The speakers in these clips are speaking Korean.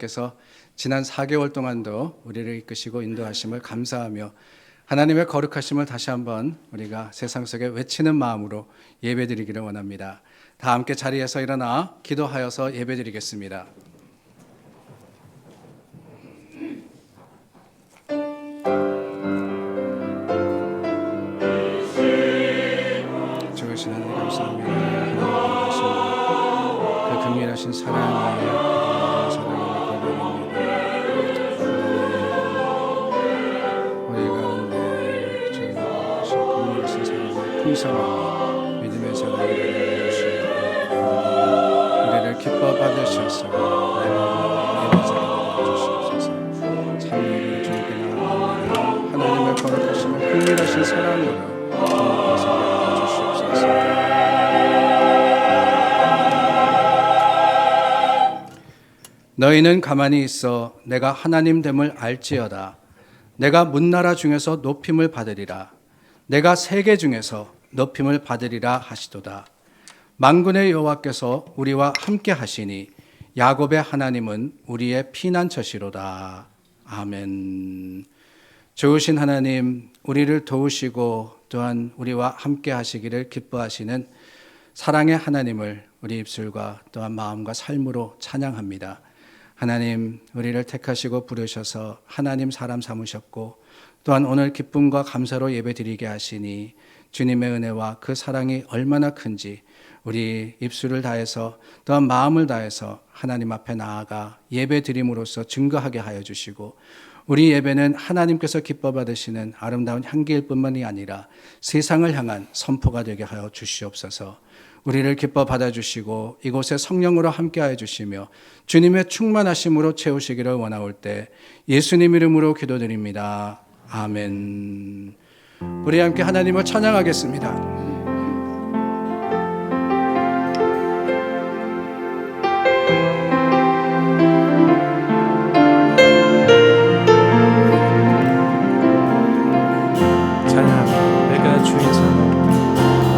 하나님께서 지난 4개월 동안도 우리를 이끄시고 인도하심을 감사하며 하나님의 거룩하심을 다시 한번 우리가 세상 속에 외치는 마음으로 예배드리기를 원합니다. 다 함께 자리에서 일어나 기도하여서 예배드리겠습니다. 주신 하나님 감사합니다. 하나님 감사합니다. 그 긍휼하신 사랑이 고백입니다. 우리 가운데 주님께서 긍휼하신 사랑을 풍성하게 믿음의 사랑을 내려주시고 우리를 기뻐 받으셔서 예배 자리에 주시옵소서. 참 우리 주님께 나아갑니다. 하나님의 거룩하심을 긍휼하신 사랑으로 너희는 가만히 있어 내가 하나님 됨을 알지어다. 내가 문나라 중에서 높임을 받으리라. 내가 세계 중에서 높임을 받으리라 하시도다. 만군의 여호와께서 우리와 함께 하시니 야곱의 하나님은 우리의 피난처시로다. 아멘. 좋으신 하나님, 우리를 도우시고 또한 우리와 함께 하시기를 기뻐하시는 사랑의 하나님을 우리 입술과 또한 마음과 삶으로 찬양합니다. 하나님, 우리를 택하시고 부르셔서 하나님 사람 삼으셨고 또한 오늘 기쁨과 감사로 예배드리게 하시니 주님의 은혜와 그 사랑이 얼마나 큰지 우리 입술을 다해서 또한 마음을 다해서 하나님 앞에 나아가 예배드림으로써 증거하게 하여 주시고 우리 예배는 하나님께서 기뻐 받으시는 아름다운 향기일 뿐만이 아니라 세상을 향한 선포가 되게 하여 주시옵소서. 우리를 기뻐 받아주시고 이곳에 성령으로 함께하여 주시며 주님의 충만하심으로 채우시기를 원하올 때 예수님 이름으로 기도드립니다. 아멘. 우리 함께 하나님을 찬양하겠습니다.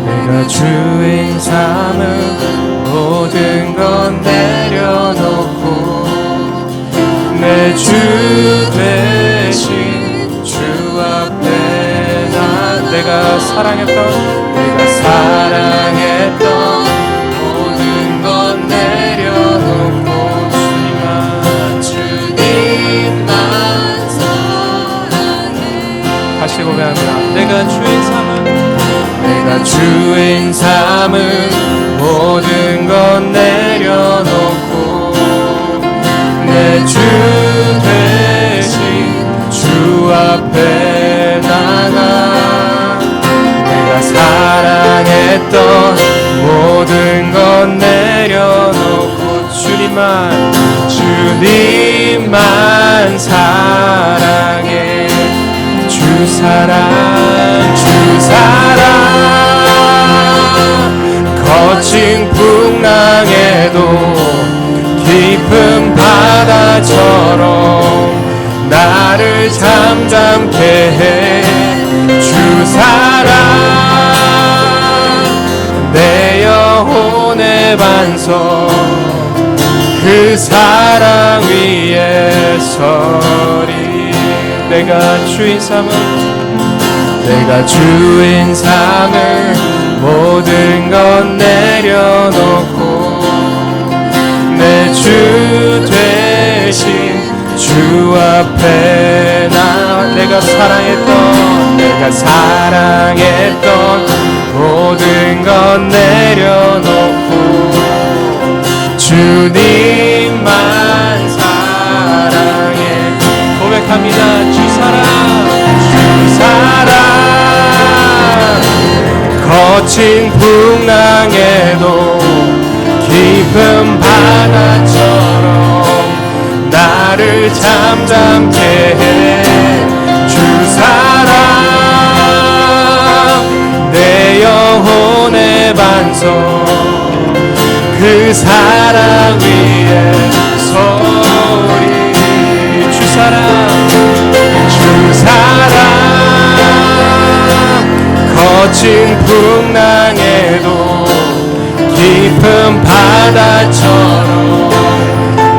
내가 주인 삼은 모든 건 내려놓고 내 주 되신 주 앞에 내가 사랑했던 모든 건 내려놓고 주님만 사랑해. 다시 고백합니다. 내가 주인 삼은 모든 건 내려놓고 내 주 되신 주 앞에 나가 내가 사랑했던 모든 건 내려놓고 주님만 사랑해. 주 사랑 거친 풍랑에도 깊은 바다처럼 나를 잠잠케 해. 주 사랑 내 영혼의 반석 그 사랑 위에 서리. 내가 주인 삼을 모든 건 내려놓고 내 주 되신 주 앞에 내가 사랑했던 모든 건 내려놓고 주님만 사랑해. 고백합니다. 주 사랑 거친 풍랑에도 깊은 바다처럼 나를 잠잠케 해. 주 사랑 내 영혼의 반석 그 사랑 위에 서리. 주 사랑 거친 풍랑에도 깊은 바다처럼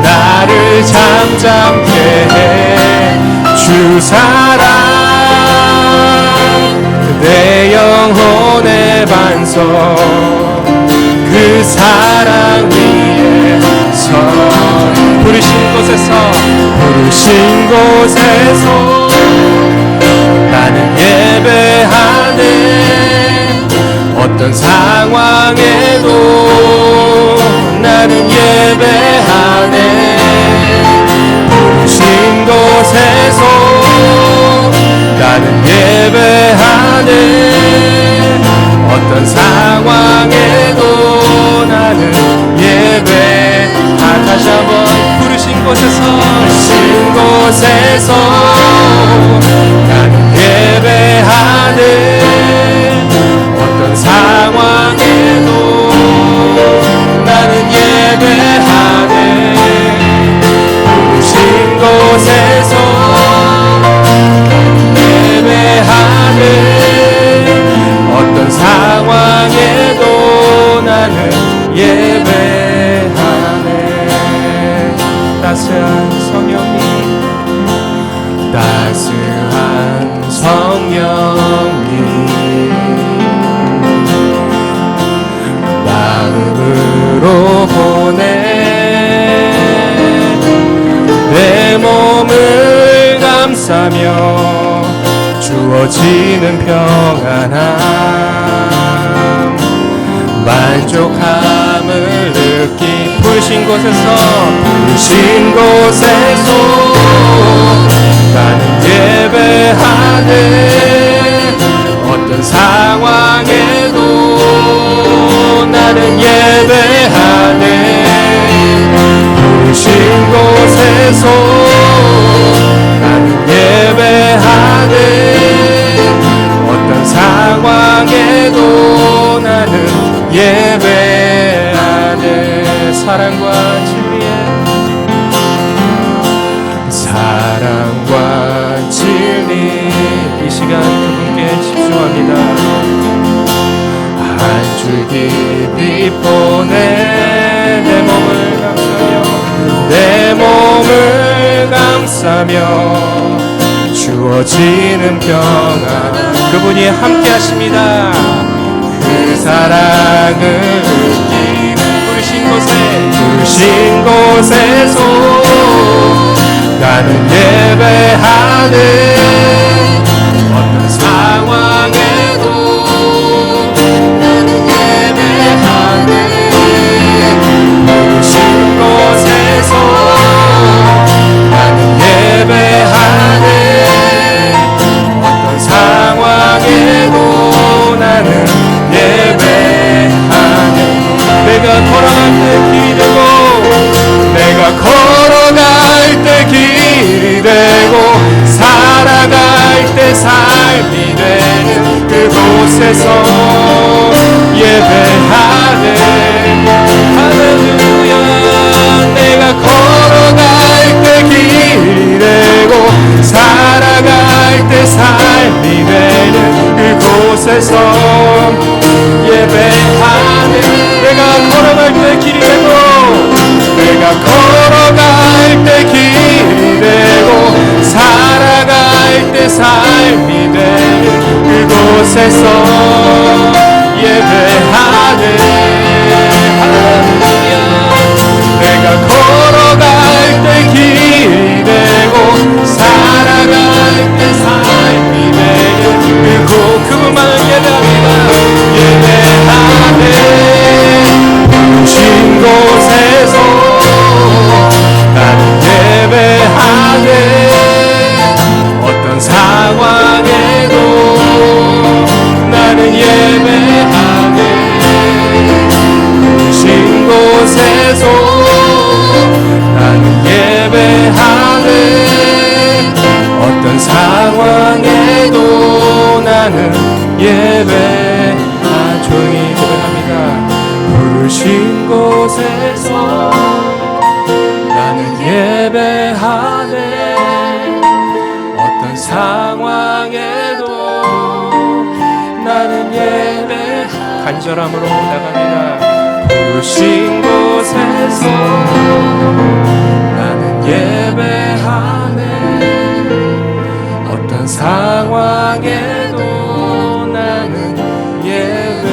나를 잠게 해 주 사랑 내 영혼의 반석 그 사랑 위에 서 부르신 곳에서 나는 예배하네 어떤 상황에도 나는 예배하네 부르신 곳에서 나는 예배하네 어떤 상황에도 나는 다시 한번 부르신 곳에서 나는 예배하네 어떤 상황에도 나는 예배하네 부르신 곳에서 예배하네 어떤 상황에도 나는 예배하네 따스한 성령님 마음으로 보내 내 몸을 감싸며 주어지는 평안함 만족함을 느끼 부르신 곳에서 나는 예배하네 어떤 상황에도 나는 예배하네 부르신 곳에서 나는 예배하네 어떤 상황에도 나는 예배하네 사랑과 진리 이 시간 그분께 집중합니다 한 줄기 빛보내 내 몸을 감싸며 주어지는 평안 그분이 함께 하십니다 그 사랑을 느끼는 부르신 곳에서 나는 예배하네 어떤 상황에도 나는 예배하네 부르신 곳에서 나는 예배하네 어떤 상황에도 나는 예배하네 내가 걸어갈 때 길이 되고 내가 걸어갈 때 길이 되고 살아갈 때 삶이 되는 그곳에서 예배하네 할렐루야 내가 걸어갈 때 길이 되고 살아갈 때 삶이 되는 그곳에서 예배하네 내가 걸어갈 때 길이 되고 내가 걸어갈 때 길이 되고 살아갈 때 삶이 되는 그곳에서 예배하네 할렐루야 내가 걸어갈 때 길이 되고 살아갈 때 삶이 되는 그분만을 예배합니다 예배하네 부르신 곳에서 나는 예배하네 어떤 상황에도 나는 예배하네 부르신 곳에서 나는 예배하네 어떤 상황에도 나는 조용히 고백합니다 부르신 곳에서 나는 예배하네 어떤 상황에도 나는 간절함으로 나갑니다 부르신 곳에서 나는 예배 어떤 상황에도 나는 예배하리.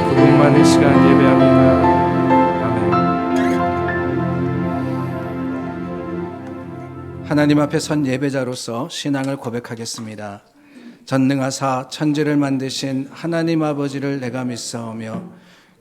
그분만의 시간 예배합니다. 하나님 앞에 선 예배자로서 신앙을 고백하겠습니다. 전능하사 천지를 만드신 하나님 아버지를 내가 믿사오며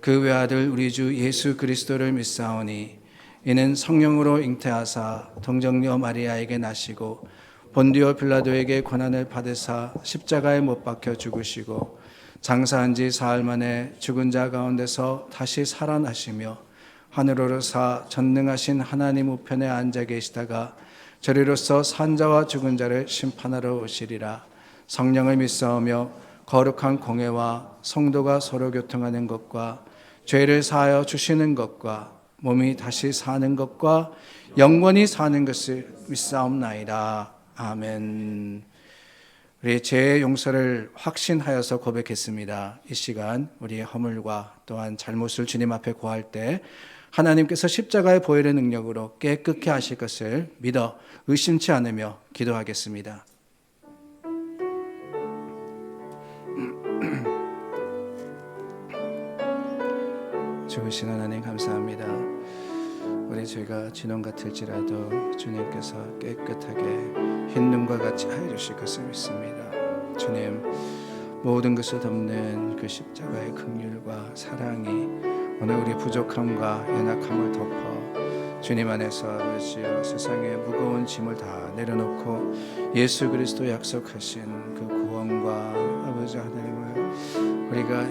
그 외아들 우리 주 예수 그리스도를 믿사오니 이는 성령으로 잉태하사 동정녀 마리아에게 나시고 본디오 빌라도에게 고난을 받으사 십자가에 못 박혀 죽으시고 장사한 지 사흘 만에 죽은 자 가운데서 다시 살아나시며 하늘로 오르사 전능하신 하나님 우편에 앉아 계시다가 저리로서 산자와 죽은 자를 심판하러 오시리라. 성령을 믿사오며 거룩한 공회와 성도가 서로 교통하는 것과 죄를 사하여 주시는 것과 몸이 다시 사는 것과 영원히 사는 것을 믿사옵나이다. 아멘. 우리 죄의 용서를 확신하여서 고백했습니다. 이 시간 우리의 허물과 또한 잘못을 주님 앞에 고할 때 하나님께서 십자가의 보혈의 능력으로 깨끗게 하실 것을 믿어 의심치 않으며 기도하겠습니다. 좋으신 하나님 감사합니다. 우리 죄가 진홍 같을지라도 주님께서 깨끗하게 흰 눈과 같이 하여 주실 것을 믿습니다. 주님, 모든 것을 덮는 그 십자가의 긍휼과 사랑이 오늘 우리 부족함과 연약함을 덮어 주님 안에서 아버지여 세상의 무거운 짐을 다 내려놓고 예수 그리스도 약속하신 그 구원과 아버지 하나님을 우리가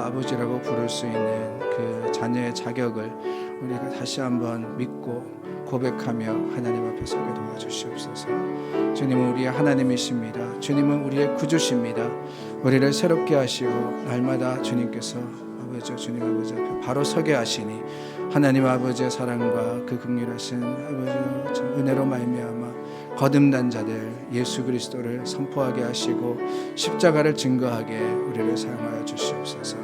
아버지라고 부를 수 있는 그 자녀의 자격을 우리가 다시 한번 믿고 고백하며 하나님 앞에 서게 도와주시옵소서. 주님은 우리의 하나님이십니다. 주님은 우리의 구주십니다. 우리를 새롭게 하시고 날마다 주님께서 주님 아버지 앞에 바로 서게 하시니 하나님 아버지의 사랑과 그 긍휼하신 아버지 은혜로 말미암아 거듭난 자들 예수 그리스도를 선포하게 하시고 십자가를 증거하게 우리를 사용하여 주시옵소서.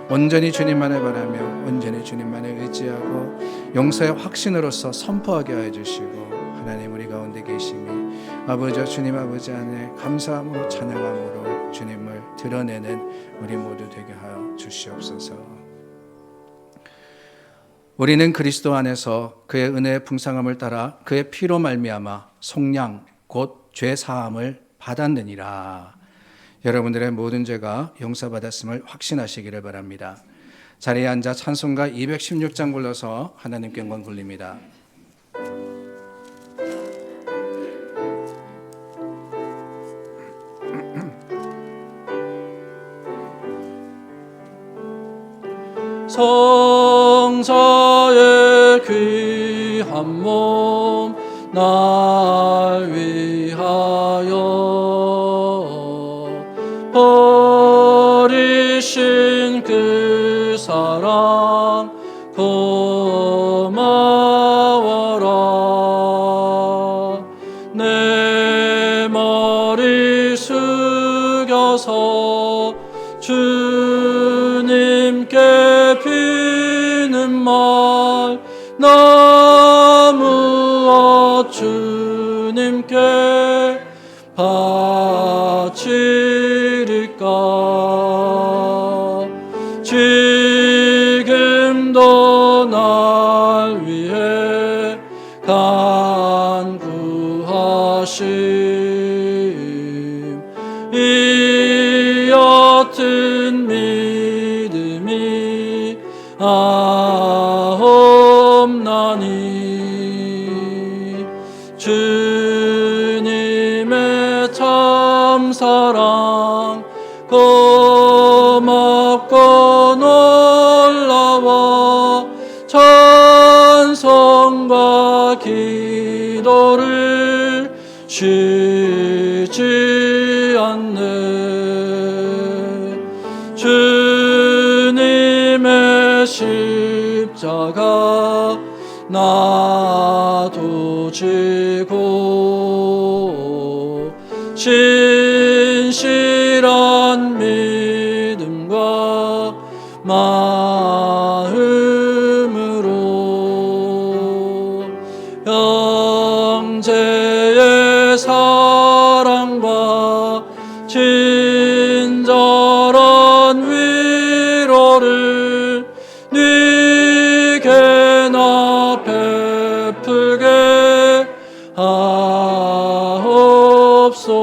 온전히 주님만을 바라며 온전히 주님만을 의지하고 용서의 확신으로서 선포하게 하여 주시고 하나님 우리 가운데 계시니 아버지 주님 아버지 안에 감사함으로 찬양함으로 주님을 드러내는 우리 모두 되게 하여 주시옵소서. 우리는 그리스도 안에서 그의 은혜의 풍성함을 따라 그의 피로 말미암아 속량 곧 죄 사함을 받았느니라. 여러분들의 모든 죄가 용서받았음을 확신하시기를 바랍니다. 자리에 앉아 찬송가 216장 불러서 하나님께 영광 돌립니다. 성자의 귀한 몸 날 위하여 버리신 그 사랑 고마워라. 내 머리 숙여서 주님께 비는 말 나무어 주님께 바치리까. 지금도 날 위해 간구하심 이 옅은 믿음이 아옵나니. 주님의 참사랑 고맙고 놀라워 찬송과 기도를 쉬지 않네. 주님의 십자가 나도 지고 신실한 믿음과 마음으로 형제의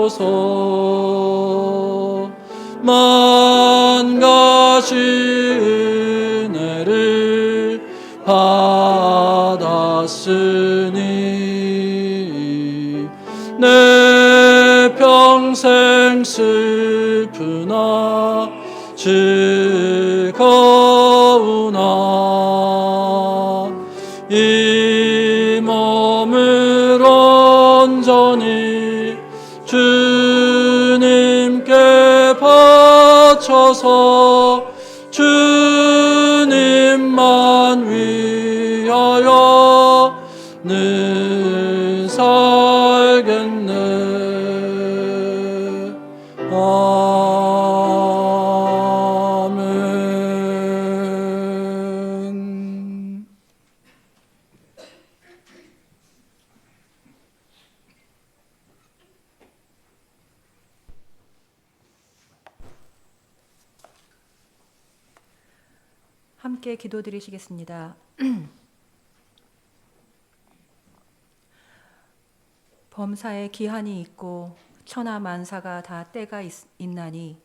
주옵소서. 만 가지 은혜를 받았으니 내 평생 슬프나 즐거우나 이 몸을 온전히 주님께 바쳐서 주님만 위하여 늘 살겠네. 아멘. 함께 기도드리시겠습니다. 범사에 기한이 있고 천하 만사가 다 때가 있나니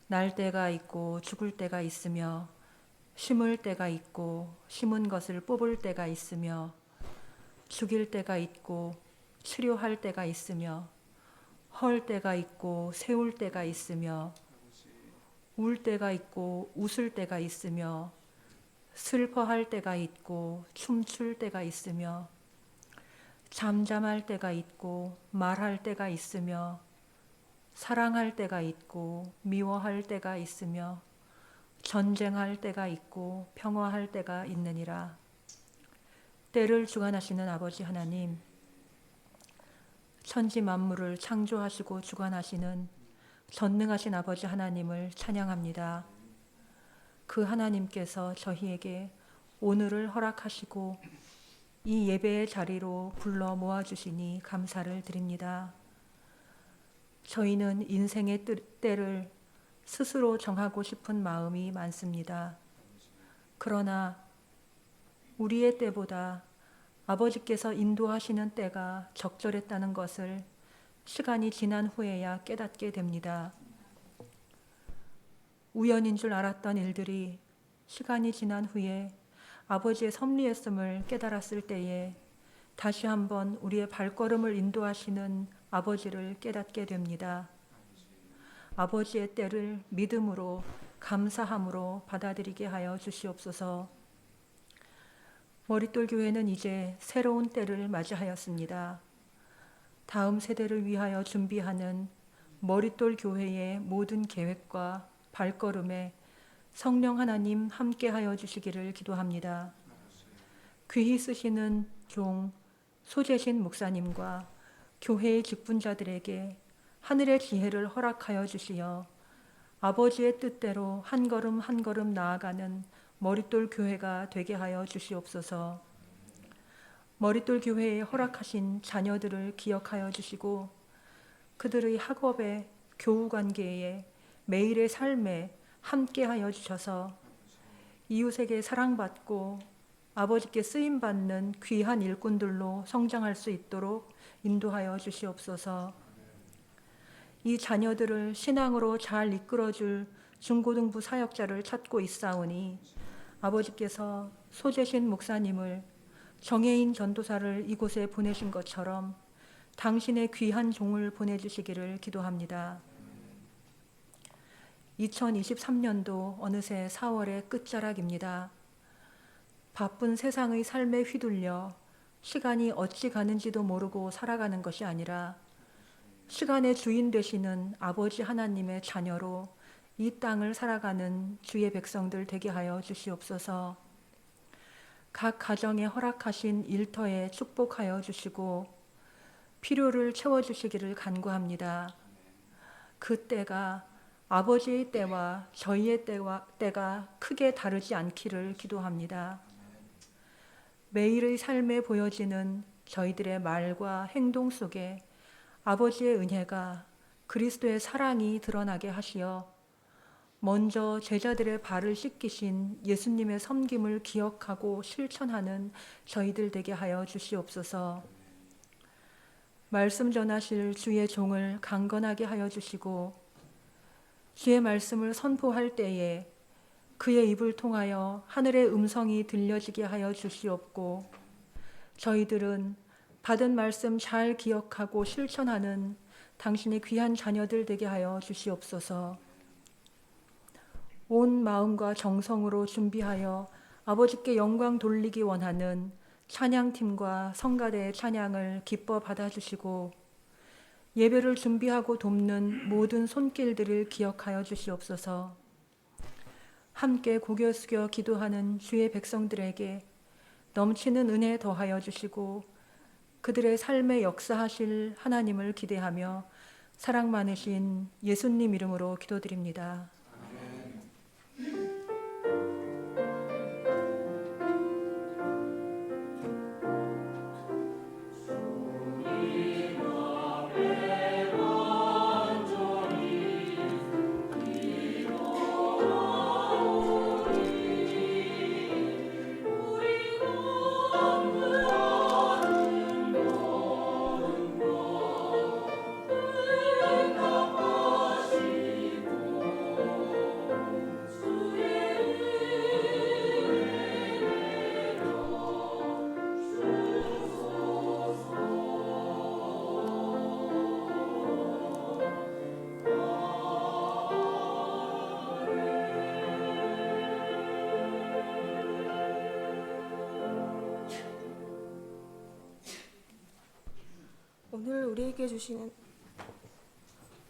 날 때가 있고 죽을 때가 있으며 심을 때가 있고 심은 것을 뽑을 때가 있으며 죽일 때가 있고 치료할 때가 있으며 헐 때가 있고 세울 때가 있으며 울 때가 있고 웃을 때가 있으며 슬퍼할 때가 있고 춤출 때가 있으며 잠잠할 때가 있고 말할 때가 있으며 사랑할 때가 있고 미워할 때가 있으며 전쟁할 때가 있고 평화할 때가 있느니라. 때를 주관하시는 아버지 하나님, 천지 만물을 창조하시고 주관하시는 전능하신 아버지 하나님을 찬양합니다. 그 하나님께서 저희에게 오늘을 허락하시고 이 예배의 자리로 불러 모아주시니 감사를 드립니다. 저희는 인생의 때를 스스로 정하고 싶은 마음이 많습니다. 그러나 우리의 때보다 아버지께서 인도하시는 때가 적절했다는 것을 시간이 지난 후에야 깨닫게 됩니다. 우연인 줄 알았던 일들이 시간이 지난 후에 아버지의 섭리했음을 깨달았을 때에 다시 한번 우리의 발걸음을 인도하시는 아버지를 깨닫게 됩니다. 아버지의 때를 믿음으로 감사함으로 받아들이게 하여 주시옵소서. 머릿돌 교회는 이제 새로운 때를 맞이하였습니다. 다음 세대를 위하여 준비하는 머릿돌 교회의 모든 계획과 발걸음에 성령 하나님 함께하여 주시기를 기도합니다. 귀히 쓰시는 종 소재신 목사님과 교회의 직분자들에게 하늘의 지혜를 허락하여 주시어 아버지의 뜻대로 한 걸음 한 걸음 나아가는 머릿돌 교회가 되게 하여 주시옵소서. 머릿돌 교회에 허락하신 자녀들을 기억하여 주시고 그들의 학업에 교우 관계에 매일의 삶에 함께하여 주셔서 이웃에게 사랑받고 아버지께 쓰임받는 귀한 일꾼들로 성장할 수 있도록 인도하여 주시옵소서. 이 자녀들을 신앙으로 잘 이끌어줄 중고등부 사역자를 찾고 있사오니 아버지께서 소재신 목사님을 정혜인 전도사를 이곳에 보내신 것처럼 당신의 귀한 종을 보내주시기를 기도합니다. 2023년도 어느새 4월의 끝자락입니다. 바쁜 세상의 삶에 휘둘려 시간이 어찌 가는지도 모르고 살아가는 것이 아니라 시간의 주인 되시는 아버지 하나님의 자녀로 이 땅을 살아가는 주의 백성들 되게 하여 주시옵소서. 각 가정에 허락하신 일터에 축복하여 주시고 필요를 채워주시기를 간구합니다. 그 때가 아버지의 때와 저희의 때가 크게 다르지 않기를 기도합니다. 매일의 삶에 보여지는 저희들의 말과 행동 속에 아버지의 은혜가 그리스도의 사랑이 드러나게 하시어 먼저 제자들의 발을 씻기신 예수님의 섬김을 기억하고 실천하는 저희들 되게 하여 주시옵소서. 말씀 전하실 주의 종을 강건하게 하여 주시고 주의 말씀을 선포할 때에 그의 입을 통하여 하늘의 음성이 들려지게 하여 주시옵고 저희들은 받은 말씀 잘 기억하고 실천하는 당신의 귀한 자녀들 되게 하여 주시옵소서. 온 마음과 정성으로 준비하여 아버지께 영광 돌리기 원하는 찬양팀과 성가대의 찬양을 기뻐 받아주시고 예배를 준비하고 돕는 모든 손길들을 기억하여 주시옵소서. 함께 고개 숙여 기도하는 주의 백성들에게 넘치는 은혜 더하여 주시고 그들의 삶에 역사하실 하나님을 기대하며 사랑 많으신 예수님 이름으로 기도드립니다.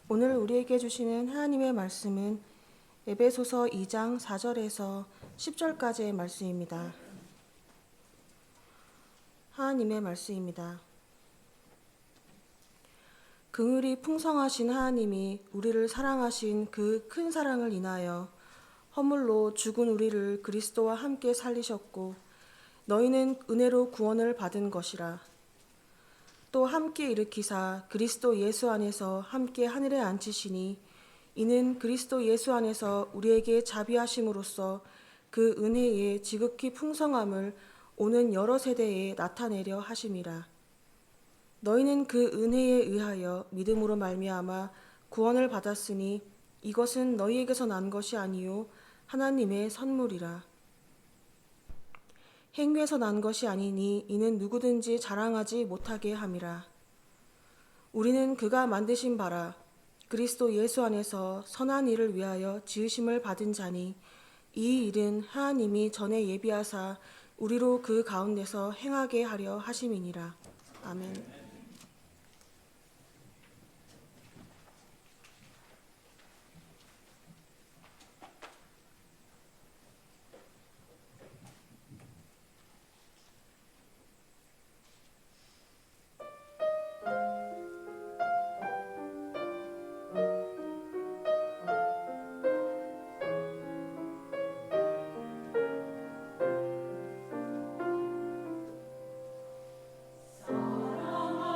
오늘 우리에게 주시는 하나님의 말씀은 에베소서 2장 4절에서 10절까지의 말씀입니다. 하나님의 말씀입니다. 긍휼이 풍성하신 하나님이 우리를 사랑하신 그 큰 사랑을 인하여 허물로 죽은 우리를 그리스도와 함께 살리셨고 너희는 은혜로 구원을 받은 것이라. 또 함께 일으키사 그리스도 예수 안에서 함께 하늘에 앉히시니 이는 그리스도 예수 안에서 우리에게 자비하심으로써 그 은혜의 지극히 풍성함을 오는 여러 세대에 나타내려 하심이라. 너희는 그 은혜에 의하여 믿음으로 말미암아 구원을 받았으니 이것은 너희에게서 난 것이 아니요 하나님의 선물이라. 행위에서 난 것이 아니니 이는 누구든지 자랑하지 못하게 함이라. 우리는 그가 만드신 바라 그리스도 예수 안에서 선한 일을 위하여 지으심을 받은 자니 이 일은 하나님이 전에 예비하사 우리로 그 가운데서 행하게 하려 하심이니라. 아멘. 사랑하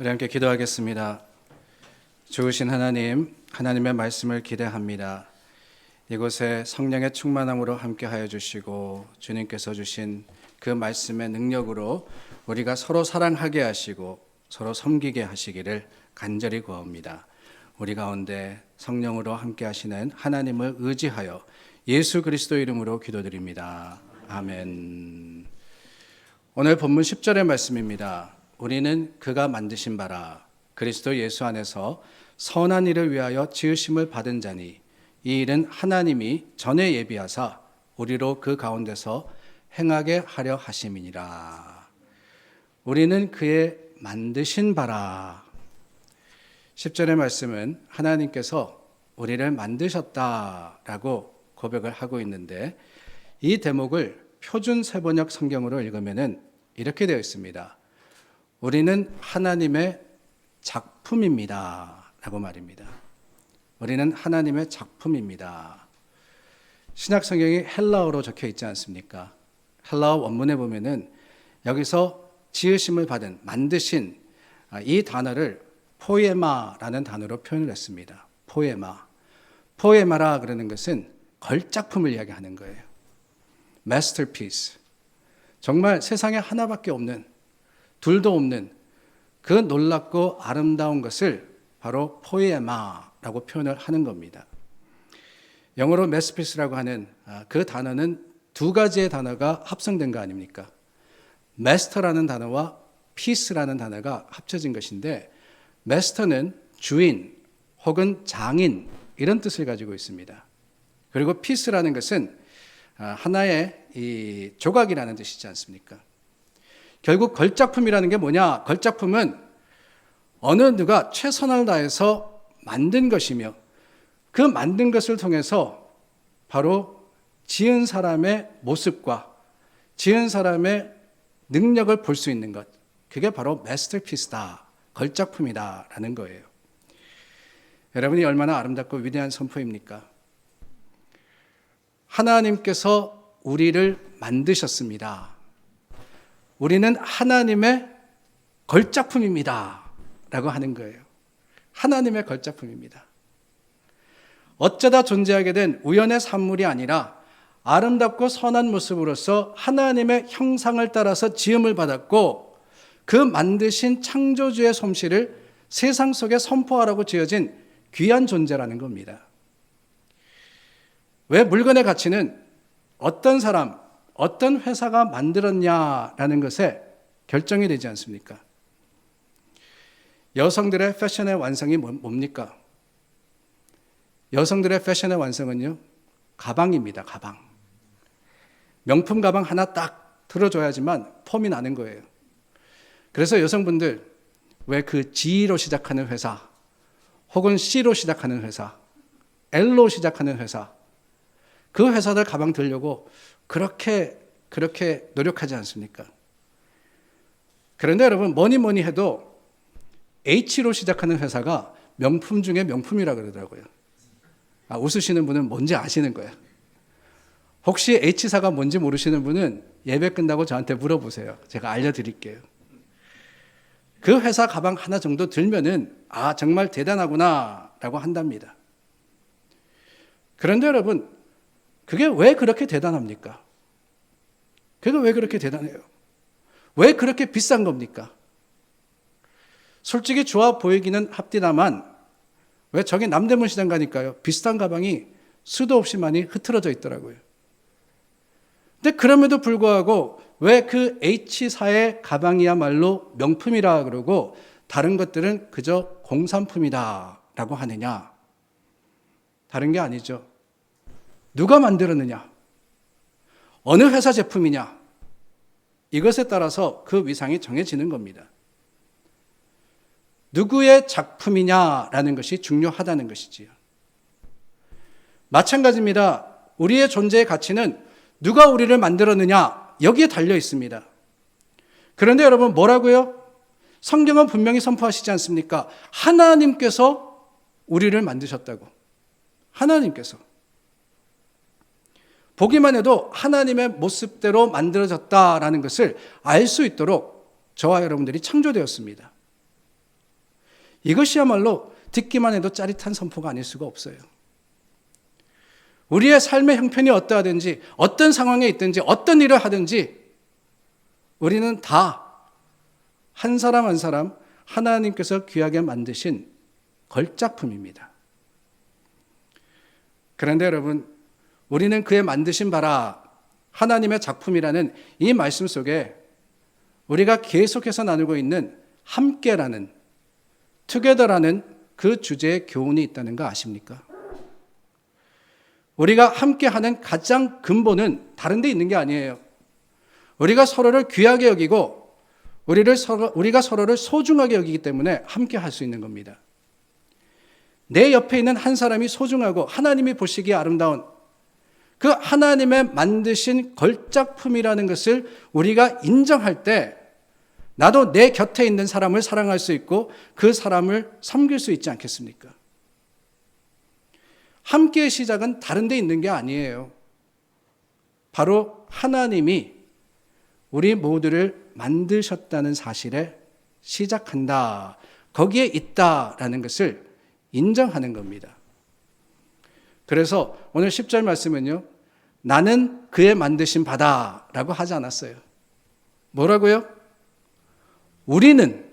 우리 함께 기도하겠습니다. 좋으신 하나님, 하나님의 말씀을 기대합니다. 이곳에 성령의 충만함으로 함께하여 주시고 주님께서 주신 그 말씀의 능력으로 우리가 서로 사랑하게 하시고 서로 섬기게 하시기를 간절히 구합니다. 우리 가운데 성령으로 함께 하시는 하나님을 의지하여 예수 그리스도 이름으로 기도드립니다. 아멘. 오늘 본문 10절의 말씀입니다. 우리는 그가 만드신 바라 그리스도 예수 안에서 선한 일을 위하여 지으심을 받은 자니 이 일은 하나님이 전에 예비하사 우리로 그 가운데서 행하게 하려 하심이니라. 우리는 그의 만드신 바라. 10절의 말씀은 하나님께서 우리를 만드셨다라고 고백을 하고 있는데 이 대목을 표준 세번역 성경으로 읽으면 이렇게 되어 있습니다. 우리는 하나님의 작품입니다 라고 말입니다. 우리는 하나님의 작품입니다. 신약 성경이 헬라어로 적혀 있지 않습니까? 헬라어 원문에 보면은 여기서 지으심을 받은, 만드신 이 단어를 포에마라는 단어로 표현을 했습니다. 포에마. 포에마라 그러는 것은 걸작품을 이야기하는 거예요. 마스터피스. 정말 세상에 하나밖에 없는, 둘도 없는 그 놀랍고 아름다운 것을 바로 포에마라고 표현을 하는 겁니다. 영어로 마스터피스라고 하는 그 단어는 두 가지의 단어가 합성된 거 아닙니까? 마스터라는 단어와 피스라는 단어가 합쳐진 것인데 마스터는 주인 혹은 장인 이런 뜻을 가지고 있습니다. 그리고 피스라는 것은 하나의 이 조각이라는 뜻이지 않습니까? 결국 걸작품이라는 게 뭐냐? 걸작품은 어느 누가 최선을 다해서 만든 것이며 그 만든 것을 통해서 바로 지은 사람의 모습과 지은 사람의 능력을 볼 수 있는 것, 그게 바로 마스터피스다, 걸작품이다라는 거예요. 여러분이 얼마나 아름답고 위대한 선포입니까? 하나님께서 우리를 만드셨습니다. 우리는 하나님의 걸작품입니다 라고 하는 거예요. 하나님의 걸작품입니다. 어쩌다 존재하게 된 우연의 산물이 아니라 아름답고 선한 모습으로서 하나님의 형상을 따라서 지음을 받았고 그 만드신 창조주의 솜씨를 세상 속에 선포하라고 지어진 귀한 존재라는 겁니다. 왜 물건의 가치는 어떤 사람, 어떤 회사가 만들었냐라는 것에 결정이 되지 않습니까? 여성들의 패션의 완성이 뭡니까? 여성들의 패션의 완성은요, 가방입니다. 가방. 명품 가방 하나 딱 들어줘야지만 폼이 나는 거예요. 그래서 여성분들 왜 그 G로 시작하는 회사 혹은 C로 시작하는 회사, L로 시작하는 회사, 그 회사들 가방 들려고 그렇게 노력하지 않습니까? 그런데 여러분 뭐니 해도 H로 시작하는 회사가 명품 중에 명품이라 그러더라고요. 웃으시는 분은 뭔지 아시는 거예요. 혹시 H사가 뭔지 모르시는 분은 예배 끝나고 저한테 물어보세요. 제가 알려드릴게요. 그 회사 가방 하나 정도 들면은 정말 대단하구나 라고 한답니다. 그런데 여러분, 그게 왜 그렇게 대단합니까? 그게 왜 그렇게 대단해요? 왜 그렇게 비싼 겁니까? 솔직히 좋아 보이기는 합디다만 왜 저기 남대문 시장 가니까요, 비슷한 가방이 수도 없이 많이 흐트러져 있더라고요. 근데 그럼에도 불구하고 왜 그 H사의 가방이야말로 명품이라 그러고 다른 것들은 그저 공산품이다 라고 하느냐? 다른 게 아니죠. 누가 만들었느냐? 어느 회사 제품이냐? 이것에 따라서 그 위상이 정해지는 겁니다. 누구의 작품이냐라는 것이 중요하다는 것이지요. 마찬가지입니다. 우리의 존재의 가치는 누가 우리를 만들었느냐, 여기에 달려 있습니다. 그런데 여러분 뭐라고요? 성경은 분명히 선포하시지 않습니까? 하나님께서 우리를 만드셨다고. 하나님께서. 보기만 해도 하나님의 모습대로 만들어졌다라는 것을 알 수 있도록 저와 여러분들이 창조되었습니다. 이것이야말로 듣기만 해도 짜릿한 선포가 아닐 수가 없어요. 우리의 삶의 형편이 어떠하든지 어떤 상황에 있든지 어떤 일을 하든지 우리는 다 한 사람 한 사람 하나님께서 귀하게 만드신 걸작품입니다. 그런데 여러분, 우리는 그의 만드신 바라 하나님의 작품이라는 이 말씀 속에 우리가 계속해서 나누고 있는 함께라는, 투게더라는 그 주제의 교훈이 있다는 거 아십니까? 우리가 함께하는 가장 근본은 다른 데 있는 게 아니에요. 우리가 서로를 귀하게 여기고 우리가 서로를 소중하게 여기기 때문에 함께할 수 있는 겁니다. 내 옆에 있는 한 사람이 소중하고 하나님이 보시기에 아름다운 그 하나님의 만드신 걸작품이라는 것을 우리가 인정할 때 나도 내 곁에 있는 사람을 사랑할 수 있고 그 사람을 섬길 수 있지 않겠습니까? 함께의 시작은 다른 데 있는 게 아니에요. 바로 하나님이 우리 모두를 만드셨다는 사실에 시작한다. 거기에 있다라는 것을 인정하는 겁니다. 그래서 오늘 10절 말씀은요, 나는 그의 만드신 바다라고 하지 않았어요. 뭐라고요? 우리는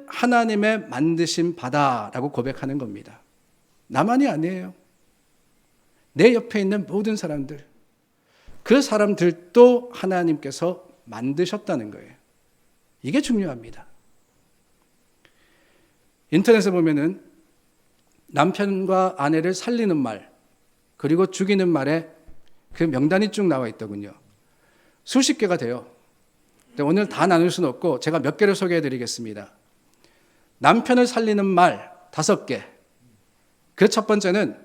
하나님의 만드신 바다라고 고백하는 겁니다. 나만이 아니에요. 내 옆에 있는 모든 사람들, 그 사람들도 하나님께서 만드셨다는 거예요. 이게 중요합니다. 인터넷에 보면은 남편과 아내를 살리는 말, 그리고 죽이는 말에 그 명단이 쭉 나와 있더군요. 수십 개가 돼요. 근데 오늘 다 나눌 수는 없고 제가 몇 개를 소개해 드리겠습니다. 남편을 살리는 말 5개. 그 첫 번째는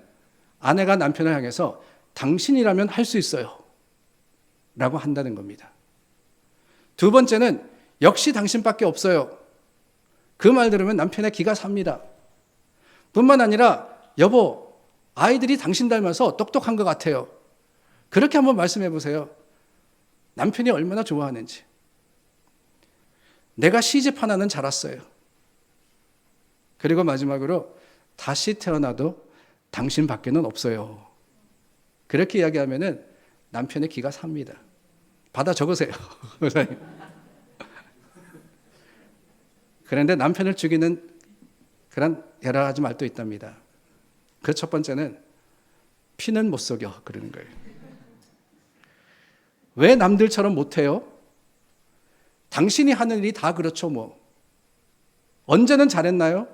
아내가 남편을 향해서 당신이라면 할 수 있어요 라고 한다는 겁니다. 두 번째는 역시 당신밖에 없어요. 그 말 들으면 남편의 기가 삽니다. 뿐만 아니라 여보, 아이들이 당신 닮아서 똑똑한 것 같아요. 그렇게 한번 말씀해 보세요. 남편이 얼마나 좋아하는지. 내가 시집 하나는 잘 왔어요. 그리고 마지막으로 다시 태어나도 당신밖에는 없어요. 그렇게 이야기하면은 남편의 기가 삽니다. 받아 적으세요. 그런데 남편을 죽이는 그런 여러 가지 말도 있답니다. 그 첫 번째는 피는 못 속여 그러는 거예요. 왜 남들처럼 못해요? 당신이 하는 일이 다 그렇죠 뭐. 언제는 잘했나요?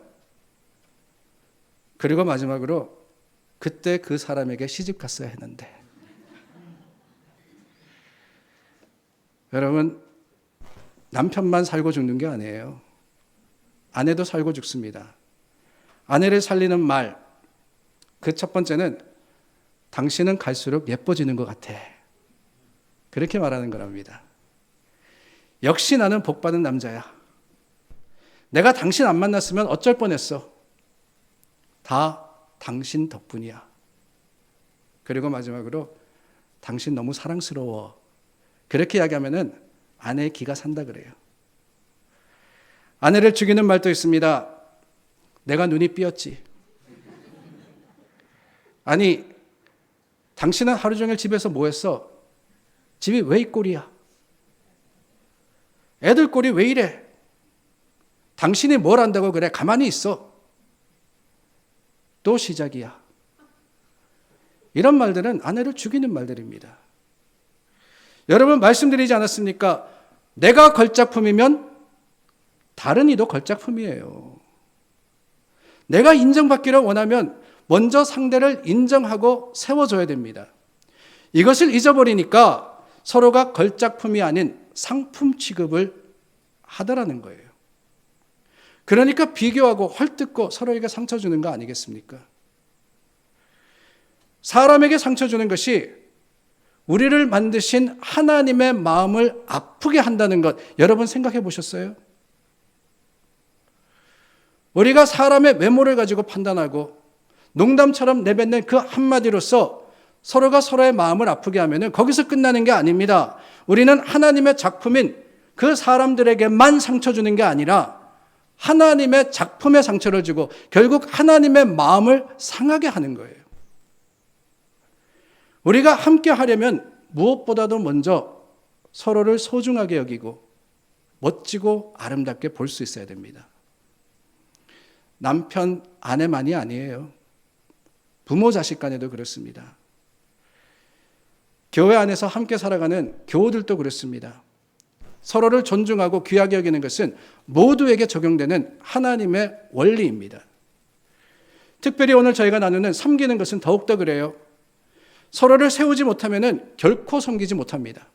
그리고 마지막으로 그때 그 사람에게 시집 갔어야 했는데. 여러분, 남편만 살고 죽는 게 아니에요. 아내도 살고 죽습니다. 아내를 살리는 말, 그 첫 번째는 당신은 갈수록 예뻐지는 것 같아. 그렇게 말하는 거랍니다. 역시 나는 복받은 남자야. 내가 당신 안 만났으면 어쩔 뻔했어. 다 당신 덕분이야. 그리고 마지막으로 당신 너무 사랑스러워. 그렇게 이야기하면은 아내의 기가 산다 그래요. 아내를 죽이는 말도 있습니다. 내가 눈이 삐었지. 아니, 당신은 하루 종일 집에서 뭐 했어? 집이 왜 이 꼴이야? 애들 꼴이 왜 이래? 당신이 뭘 안다고 그래? 가만히 있어. 또 시작이야. 이런 말들은 아내를 죽이는 말들입니다. 여러분, 말씀드리지 않았습니까? 내가 걸작품이면 다른 이도 걸작품이에요. 내가 인정받기를 원하면 먼저 상대를 인정하고 세워줘야 됩니다. 이것을 잊어버리니까 서로가 걸작품이 아닌 상품 취급을 하더라는 거예요. 그러니까 비교하고 헐뜯고 서로에게 상처 주는 거 아니겠습니까? 사람에게 상처 주는 것이 우리를 만드신 하나님의 마음을 아프게 한다는 것, 여러분 생각해 보셨어요? 우리가 사람의 외모를 가지고 판단하고 농담처럼 내뱉는 그 한마디로서 서로가 서로의 마음을 아프게 하면 거기서 끝나는 게 아닙니다. 우리는 하나님의 작품인 그 사람들에게만 상처 주는 게 아니라 하나님의 작품에 상처를 주고 결국 하나님의 마음을 상하게 하는 거예요. 우리가 함께 하려면 무엇보다도 먼저 서로를 소중하게 여기고 멋지고 아름답게 볼 수 있어야 됩니다. 남편, 아내만이 아니에요. 부모, 자식 간에도 그렇습니다. 교회 안에서 함께 살아가는 교우들도 그렇습니다. 서로를 존중하고 귀하게 여기는 것은 모두에게 적용되는 하나님의 원리입니다. 특별히 오늘 저희가 나누는 섬기는 것은 더욱더 그래요. 서로를 세우지 못하면 결코 섬기지 못합니다.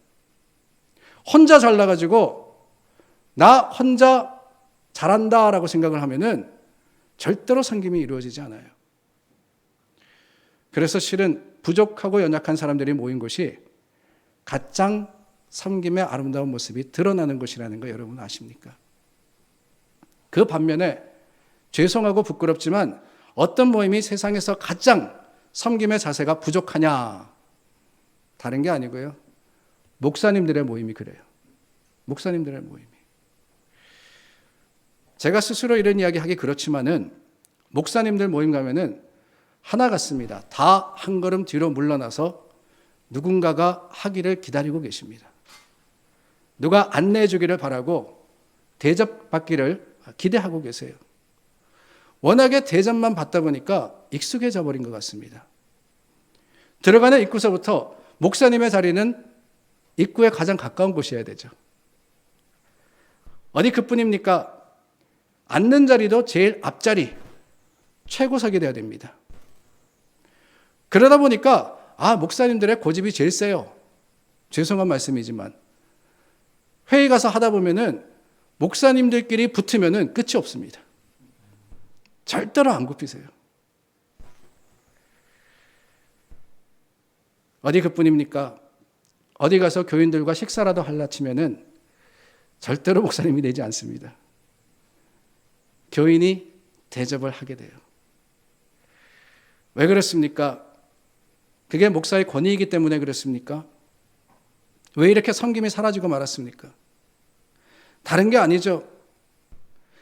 혼자 잘나가지고 나 혼자 잘한다라고 생각을 하면은 절대로 섬김이 이루어지지 않아요. 그래서 실은 부족하고 연약한 사람들이 모인 곳이 가장 섬김의 아름다운 모습이 드러나는 곳이라는 거 여러분 아십니까? 그 반면에 죄송하고 부끄럽지만 어떤 모임이 세상에서 가장 섬김의 자세가 부족하냐? 다른 게 아니고요. 목사님들의 모임이 그래요. 목사님들의 모임이. 제가 스스로 이런 이야기 하기 그렇지만은 목사님들 모임 가면은 하나 같습니다. 다 한 걸음 뒤로 물러나서 누군가가 하기를 기다리고 계십니다. 누가 안내해 주기를 바라고 대접받기를 기대하고 계세요. 워낙에 대접만 받다 보니까 익숙해져 버린 것 같습니다. 들어가는 입구서부터 목사님의 자리는 입구에 가장 가까운 곳이어야 되죠. 어디 그뿐입니까? 앉는 자리도 제일 앞자리, 최고석이 되어야 됩니다. 그러다 보니까 목사님들의 고집이 제일 세요. 죄송한 말씀이지만 회의 가서 하다 보면은 목사님들끼리 붙으면은 끝이 없습니다. 절대로 안 굽히세요. 어디 그뿐입니까? 어디 가서 교인들과 식사라도 할라 치면은 절대로 목사님이 되지 않습니다. 교인이 대접을 하게 돼요. 왜 그렇습니까? 그게 목사의 권위이기 때문에 그렇습니까? 왜 이렇게 섬김이 사라지고 말았습니까? 다른 게 아니죠.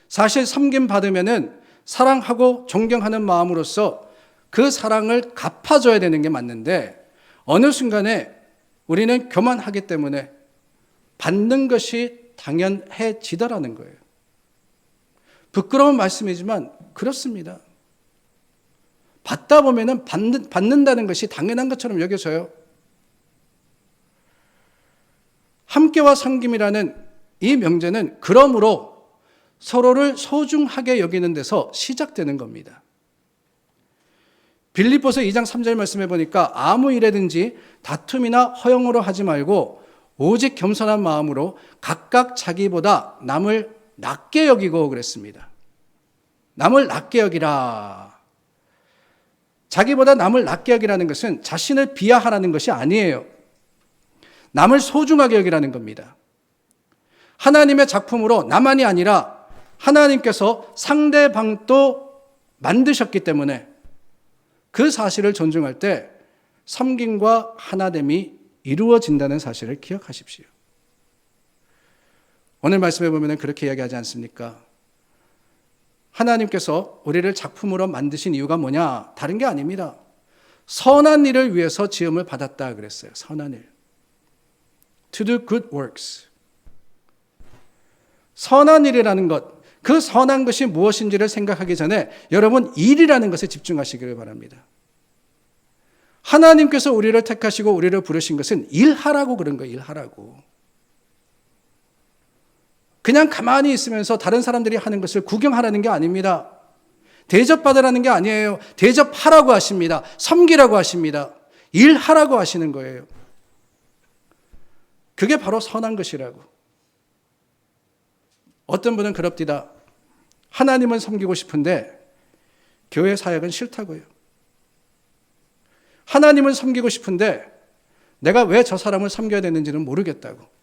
사실 섬김 받으면은 사랑하고 존경하는 마음으로써 그 사랑을 갚아줘야 되는 게 맞는데 어느 순간에 우리는 교만하기 때문에 받는 것이 당연해지더라는 거예요. 부끄러운 말씀이지만 그렇습니다. 받다 보면은 받는다는 것이 당연한 것처럼 여겨져요. 함께와 섬김이라는 이 명제는 그러므로 서로를 소중하게 여기는 데서 시작되는 겁니다. 빌립보서 2장 3절 말씀해 보니까 아무 일에든지 다툼이나 허영으로 하지 말고 오직 겸손한 마음으로 각각 자기보다 남을 낮게 여기고 그랬습니다. 남을 낮게 여기라. 자기보다 남을 낮게 여기라는 것은 자신을 비하하라는 것이 아니에요. 남을 소중하게 여기라는 겁니다. 하나님의 작품으로 나만이 아니라 하나님께서 상대방도 만드셨기 때문에 그 사실을 존중할 때 섬김과 하나됨이 이루어진다는 사실을 기억하십시오. 오늘 말씀해 보면 그렇게 이야기하지 않습니까? 하나님께서 우리를 작품으로 만드신 이유가 뭐냐? 다른 게 아닙니다. 선한 일을 위해서 지음을 받았다 그랬어요. 선한 일. To do good works. 선한 일이라는 것, 그 선한 것이 무엇인지를 생각하기 전에 여러분 일이라는 것에 집중하시기를 바랍니다. 하나님께서 우리를 택하시고 우리를 부르신 것은 일하라고 그런 거예요. 일하라고. 그냥 가만히 있으면서 다른 사람들이 하는 것을 구경하라는 게 아닙니다. 대접받으라는 게 아니에요. 대접하라고 하십니다. 섬기라고 하십니다. 일하라고 하시는 거예요. 그게 바로 선한 것이라고. 어떤 분은 그럽디다. 하나님은 섬기고 싶은데 교회 사역은 싫다고요. 하나님은 섬기고 싶은데 내가 왜 저 사람을 섬겨야 되는지는 모르겠다고.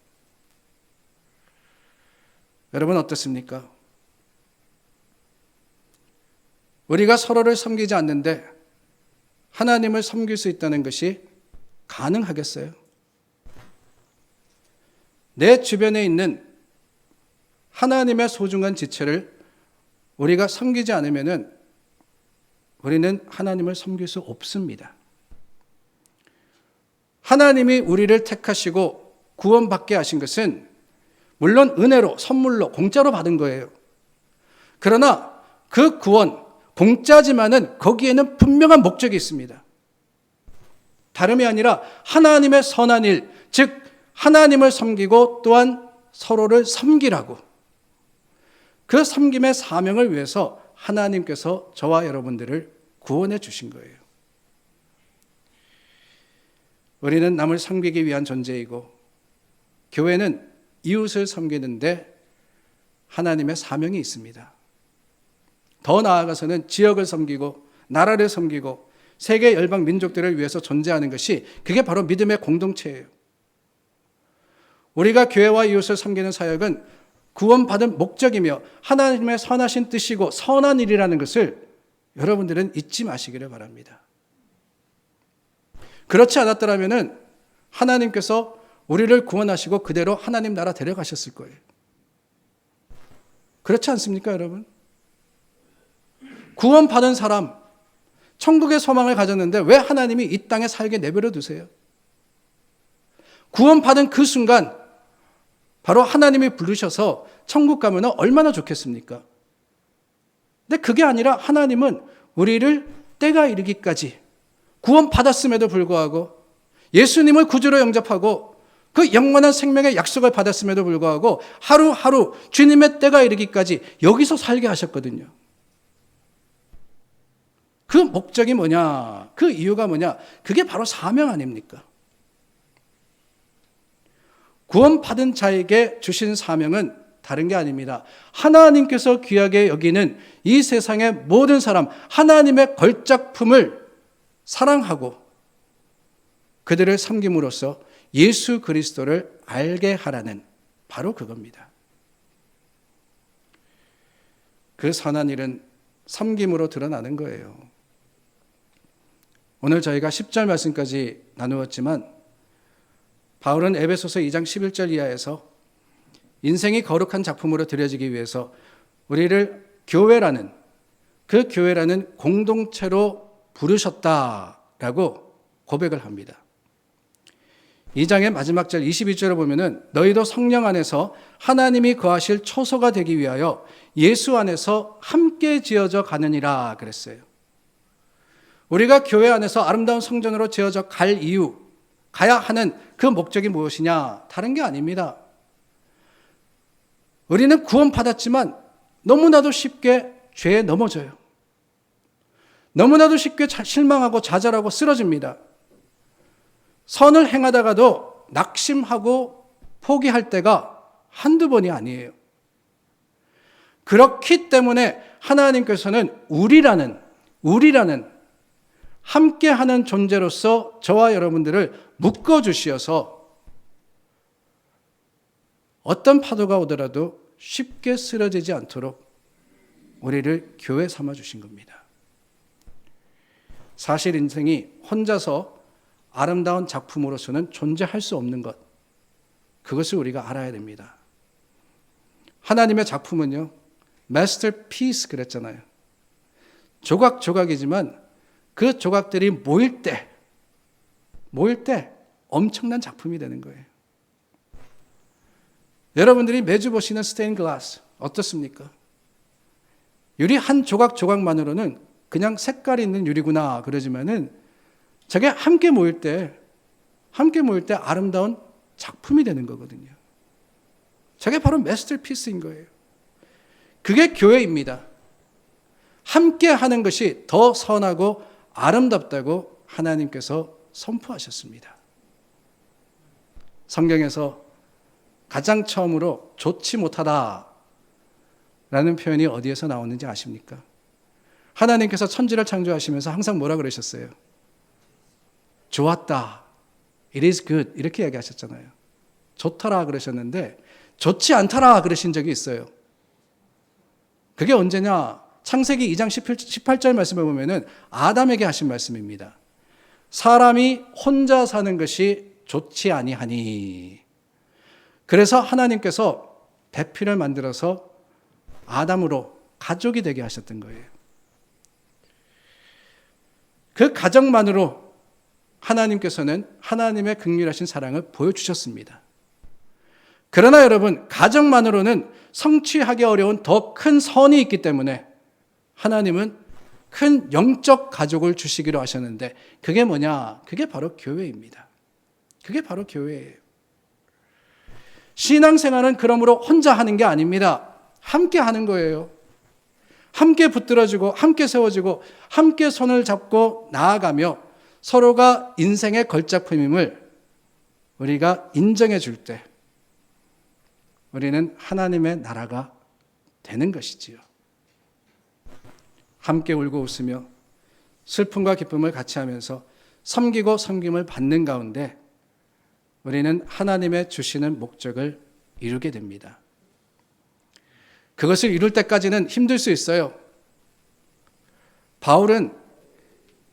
여러분 어떻습니까? 우리가 서로를 섬기지 않는데 하나님을 섬길 수 있다는 것이 가능하겠어요? 내 주변에 있는 하나님의 소중한 지체를 우리가 섬기지 않으면은 우리는 하나님을 섬길 수 없습니다. 하나님이 우리를 택하시고 구원받게 하신 것은 물론 은혜로, 선물로, 공짜로 받은 거예요. 그러나 그 구원, 공짜지만은 거기에는 분명한 목적이 있습니다. 다름이 아니라 하나님의 선한 일, 즉 하나님을 섬기고 또한 서로를 섬기라고, 그 섬김의 사명을 위해서 하나님께서 저와 여러분들을 구원해 주신 거예요. 우리는 남을 섬기기 위한 존재이고 교회는 이웃을 섬기는데 하나님의 사명이 있습니다. 더 나아가서는 지역을 섬기고 나라를 섬기고 세계 열방 민족들을 위해서 존재하는 것이 그게 바로 믿음의 공동체예요. 우리가 교회와 이웃을 섬기는 사역은 구원받은 목적이며 하나님의 선하신 뜻이고 선한 일이라는 것을 여러분들은 잊지 마시기를 바랍니다. 그렇지 않았더라면 하나님께서 우리를 구원하시고 그대로 하나님 나라 데려가셨을 거예요. 그렇지 않습니까, 여러분? 구원받은 사람, 천국의 소망을 가졌는데 왜 하나님이 이 땅에 살게 내버려 두세요? 구원받은 그 순간 바로 하나님이 부르셔서 천국 가면 얼마나 좋겠습니까? 근데 그게 아니라 하나님은 우리를 때가 이르기까지 구원받았음에도 불구하고 예수님을 구주로 영접하고 그 영원한 생명의 약속을 받았음에도 불구하고 하루하루 주님의 때가 이르기까지 여기서 살게 하셨거든요. 그 목적이 뭐냐? 그 이유가 뭐냐? 그게 바로 사명 아닙니까? 구원받은 자에게 주신 사명은 다른 게 아닙니다. 하나님께서 귀하게 여기는 이 세상의 모든 사람, 하나님의 걸작품을 사랑하고 그들을 섬김으로써 예수 그리스도를 알게 하라는 바로 그겁니다. 그 선한 일은 섬김으로 드러나는 거예요. 오늘 저희가 10절 말씀까지 나누었지만 바울은 에베소서 2장 11절 이하에서 인생이 거룩한 작품으로 드려지기 위해서 우리를 교회라는, 그 교회라는 공동체로 부르셨다라고 고백을 합니다. 2장의 마지막 절 22절을 보면은 너희도 성령 안에서 하나님이 거하실 초소가 되기 위하여 예수 안에서 함께 지어져 가느니라 그랬어요. 우리가 교회 안에서 아름다운 성전으로 지어져 갈 이유, 가야 하는 그 목적이 무엇이냐? 다른 게 아닙니다. 우리는 구원받았지만 너무나도 쉽게 죄에 넘어져요. 너무나도 쉽게 실망하고 좌절하고 쓰러집니다. 선을 행하다가도 낙심하고 포기할 때가 한두 번이 아니에요. 그렇기 때문에 하나님께서는 우리라는 함께하는 존재로서 저와 여러분들을 묶어주시어서 어떤 파도가 오더라도 쉽게 쓰러지지 않도록 우리를 교회 삼아주신 겁니다. 사실 인생이 혼자서 아름다운 작품으로서는 존재할 수 없는 것, 그것을 우리가 알아야 됩니다. 하나님의 작품은요, 마스터피스 그랬잖아요. 조각조각이지만 그 조각들이 모일 때 엄청난 작품이 되는 거예요. 여러분들이 매주 보시는 스테인 글라스 어떻습니까? 유리 한 조각만으로는 그냥 색깔이 있는 유리구나 그러지만은 저게 함께 모일 때 아름다운 작품이 되는 거거든요. 저게 바로 마스터피스인 거예요. 그게 교회입니다. 함께 하는 것이 더 선하고 아름답다고 하나님께서 선포하셨습니다. 성경에서 가장 처음으로 좋지 못하다 라는 표현이 어디에서 나오는지 아십니까? 하나님께서 천지를 창조하시면서 항상 뭐라 그러셨어요? 좋았다. It is good. 이렇게 얘기하셨잖아요. 좋더라 그러셨는데 좋지 않더라 그러신 적이 있어요. 그게 언제냐? 창세기 2장 18절 말씀을 보면은 아담에게 하신 말씀입니다. 사람이 혼자 사는 것이 좋지 아니하니. 그래서 하나님께서 배필을 만들어서 아담으로 가족이 되게 하셨던 거예요. 그 가정만으로 하나님께서는 하나님의 긍휼하신 사랑을 보여주셨습니다. 그러나 여러분, 가정만으로는 성취하기 어려운 더 큰 선이 있기 때문에 하나님은 큰 영적 가족을 주시기로 하셨는데, 그게 뭐냐? 그게 바로 교회입니다. 그게 바로 교회예요. 신앙생활은 그러므로 혼자 하는 게 아닙니다. 함께 하는 거예요. 함께 붙들어주고 함께 세워주고 함께 손을 잡고 나아가며 서로가 인생의 걸작품임을 우리가 인정해 줄 때 우리는 하나님의 나라가 되는 것이지요. 함께 울고 웃으며 슬픔과 기쁨을 같이 하면서 섬기고 섬김을 받는 가운데 우리는 하나님의 주시는 목적을 이루게 됩니다. 그것을 이룰 때까지는 힘들 수 있어요. 바울은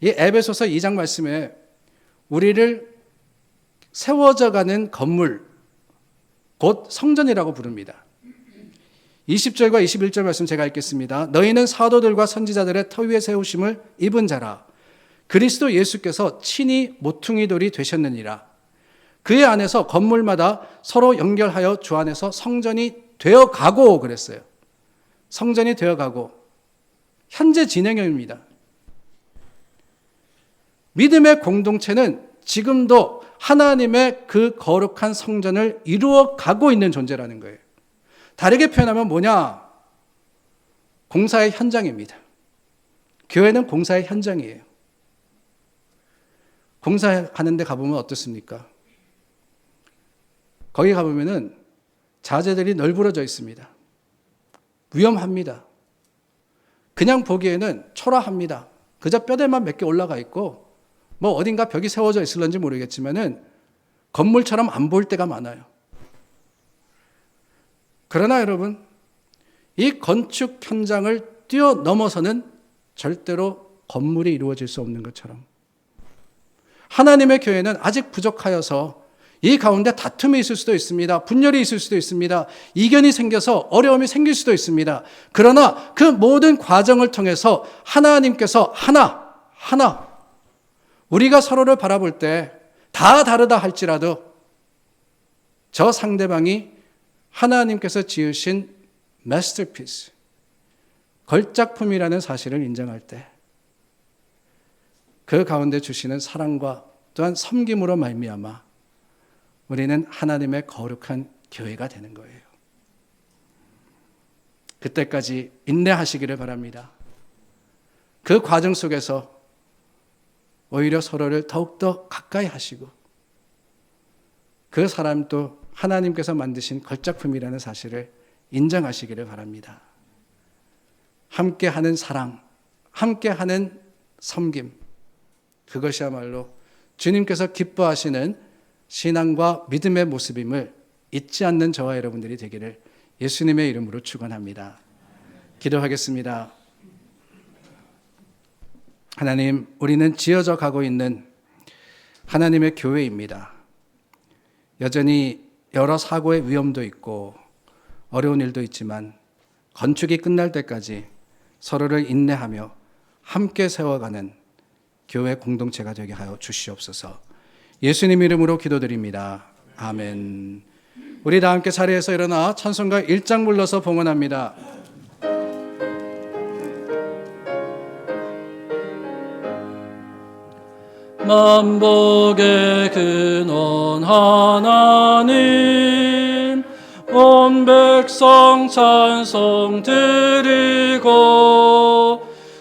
이 에베소서 2장 말씀에 우리를 세워져가는 건물, 곧 성전이라고 부릅니다. 20절과 21절 말씀 제가 읽겠습니다. 너희는 사도들과 선지자들의 터 위에 세우심을 입은 자라. 그리스도 예수께서 친히 모퉁이 돌이 되셨느니라. 그의 안에서 건물마다 서로 연결하여 주 안에서 성전이 되어가고 그랬어요. 성전이 되어가고 현재 진행형입니다. 믿음의 공동체는 지금도 하나님의 그 거룩한 성전을 이루어 가고 있는 존재라는 거예요. 다르게 표현하면 뭐냐? 공사의 현장입니다. 교회는 공사의 현장이에요. 공사하는 데 가보면 어떻습니까? 거기 가보면은 자재들이 널브러져 있습니다. 위험합니다. 그냥 보기에는 초라합니다. 그저 뼈대만 몇 개 올라가 있고 뭐 어딘가 벽이 세워져 있을런지 모르겠지만은 건물처럼 안 보일 때가 많아요. 그러나 여러분, 이 건축 현장을 뛰어넘어서는 절대로 건물이 이루어질 수 없는 것처럼 하나님의 교회는 아직 부족하여서 이 가운데 다툼이 있을 수도 있습니다. 분열이 있을 수도 있습니다. 이견이 생겨서 어려움이 생길 수도 있습니다. 그러나 그 모든 과정을 통해서 하나님께서 하나 우리가 서로를 바라볼 때 다 다르다 할지라도 저 상대방이 하나님께서 지으신 마스터피스, 걸작품이라는 사실을 인정할 때 그 가운데 주시는 사랑과 또한 섬김으로 말미암아 우리는 하나님의 거룩한 교회가 되는 거예요. 그때까지 인내하시기를 바랍니다. 그 과정 속에서 오히려 서로를 더욱더 가까이 하시고 그 사람도 하나님께서 만드신 걸작품이라는 사실을 인정하시기를 바랍니다. 함께하는 사랑, 함께하는 섬김, 그것이야말로 주님께서 기뻐하시는 신앙과 믿음의 모습임을 잊지 않는 저와 여러분들이 되기를 예수님의 이름으로 축원합니다. 기도하겠습니다. 하나님, 우리는 지어져 가고 있는 하나님의 교회입니다. 여전히 여러 사고의 위험도 있고 어려운 일도 있지만 건축이 끝날 때까지 서로를 인내하며 함께 세워가는 교회 공동체가 되게 하여 주시옵소서. 예수님 이름으로 기도드립니다. 아멘. 우리 다 함께 자리에서 일어나 찬송가 1장 불러서 봉헌합니다. 만복의 근원 하나님, 온 백성 찬송 드리고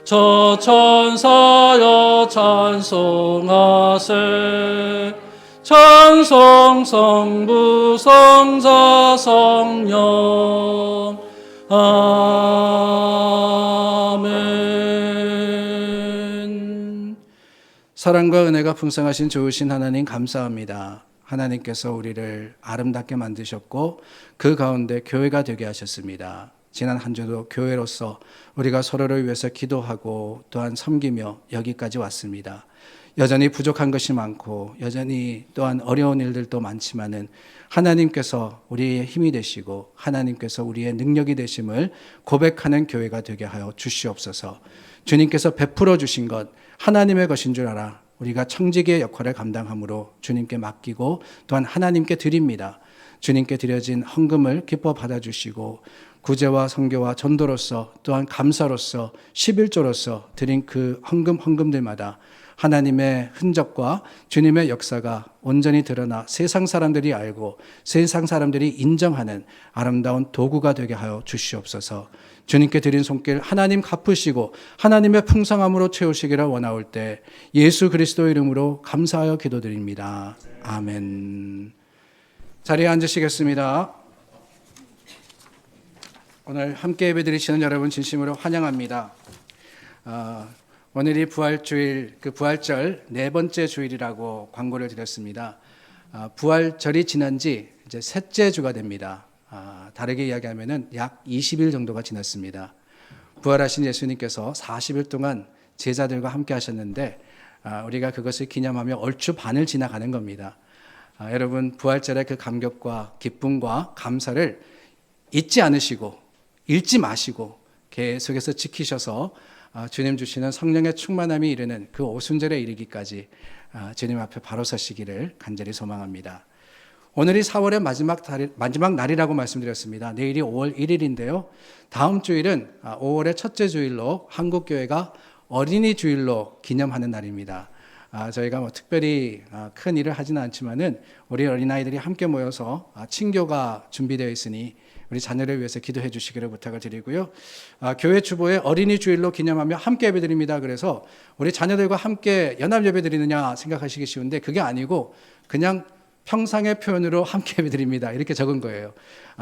저 천사여 찬송하세. 찬송 성부 성자 성령 아멘. 사랑과 은혜가 풍성하신 좋으신 하나님 감사합니다. 하나님께서 우리를 아름답게 만드셨고 그 가운데 교회가 되게 하셨습니다. 지난 한 주도 교회로서 우리가 서로를 위해서 기도하고 또한 섬기며 여기까지 왔습니다. 여전히 부족한 것이 많고 여전히 또한 어려운 일들도 많지만은 하나님께서 우리의 힘이 되시고 하나님께서 우리의 능력이 되심을 고백하는 교회가 되게 하여 주시옵소서. 주님께서 베풀어 주신 것 하나님의 것인 줄 알아 우리가 청지기의 역할을 감당함으로 주님께 맡기고 또한 하나님께 드립니다. 주님께 드려진 헌금을 기뻐 받아주시고 구제와 선교와 전도로서 또한 감사로서 11조로서 드린 그 헌금들마다 하나님의 흔적과 주님의 역사가 온전히 드러나 세상 사람들이 알고 세상 사람들이 인정하는 아름다운 도구가 되게 하여 주시옵소서. 주님께 드린 손길 하나님 갚으시고 하나님의 풍성함으로 채우시기를 원하올 때 예수 그리스도 이름으로 감사하여 기도드립니다. 아멘. 자리에 앉으시겠습니다. 오늘 함께 예배드리시는 여러분 진심으로 환영합니다. 오늘이 부활주일, 그 부활절 네 번째 주일이라고 광고를 드렸습니다. 부활절이 지난 지 이제 셋째 주가 됩니다. 다르게 이야기하면은 약 20일 정도가 지났습니다. 부활하신 예수님께서 40일 동안 제자들과 함께 하셨는데 우리가 그것을 기념하며 얼추 반을 지나가는 겁니다. 여러분 부활절의 그 감격과 기쁨과 감사를 잊지 않으시고 잃지 마시고 계속해서 지키셔서 주님 주시는 성령의 충만함이 이르는 그 오순절에 이르기까지 주님 앞에 바로 서시기를 간절히 소망합니다. 오늘이 4월의 마지막 날이라고 말씀드렸습니다. 내일이 5월 1일인데요. 다음 주일은 5월의 첫째 주일로 한국교회가 어린이 주일로 기념하는 날입니다. 저희가 특별히 큰 일을 하지는 않지만은 우리 어린아이들이 함께 모여서 친교가 준비되어 있으니 우리 자녀를 위해서 기도해 주시기를 부탁을 드리고요. 교회 주보에 어린이 주일로 기념하며 함께 예배드립니다. 그래서 우리 자녀들과 함께 연합 예배드리느냐 생각하시기 쉬운데 그게 아니고 그냥 평상의 표현으로 함께 예배드립니다. 이렇게 적은 거예요.